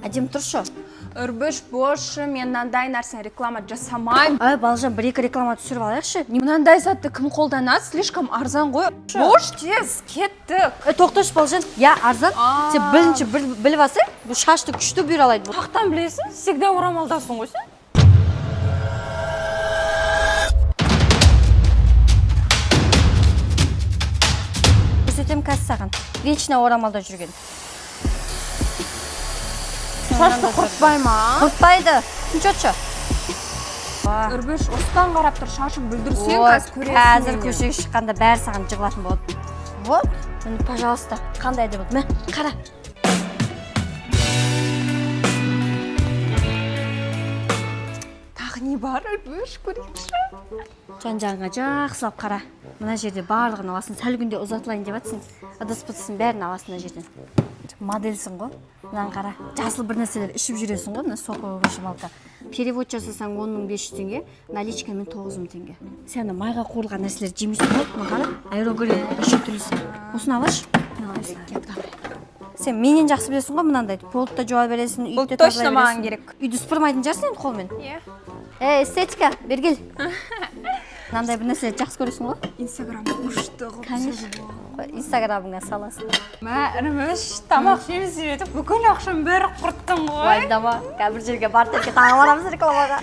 Әдем тұршы. Үрбіш бошы, мен мынандай нәрсені реклама жасамаймын. Балжан, бір-екі реклама түсіріп алайықшы. Мынандай затты кім қолданады? Слишком арзан ғой. Бош тез, кеттік. Тоқташ, Балжан. Я, арзан. Сен білінші біліп алсың, бұл шашты күшті бұйыр алайды. Қақтан білесің? Всегда орамалдасың ғой сен. Көрсетем қазір саған. Вечно орамалда жүрген. Шашты құртпай ма? Құртпайды. Түсіншетші. Үрбіш, осыдан қарап тұр, шашын бүлдірсең, қазір көресің. Қазір көшеге шыққанда бәрі саған жығылатын болады. Вот, міне, пожалуйста, қандай деп болды. Мә, қара. Тағы не бар, Үрбіш, көрейікші. Жан-жағыңа жақсылап қара. Мына жерде барлығын аласың, сәл күнде ұзатылайын деп атсың. Ыдыс-бұдысын бәрін аласың мына жерден. Модельсің ғой. Мынаны қара. Жасыл бір нәрселер ішіп жүресің ғой, мына соковый вышивалка. Перевод жасасаң 10.500 теңге, наличкамен 9.000 теңге. Сен майға қуырылған нәрселер жемейсің ғой, мына қара. Аэрогрин, үші түрлісің. Осыны алаш. Сен менен жақсы білесің ғой мынандай. Полтта жуа бересің, үйді тазалай бересің. Бұл точно маған керек. Үйді сыпырмайтын жарсың енді қолмен. Иә. Эстетика, бергел. Мынандай бір нәрселер жақсы көресің ғой? Инстаграмда ұшты ғой. Инстаграмыңа саласың. Мә, Үрбіш, тамақ жеміз үйретіп, бүкіл ақшам бәрі құрттың ғой. Вайдама, қазір бір жерге бар тәлке тағы барамыз рекламаға.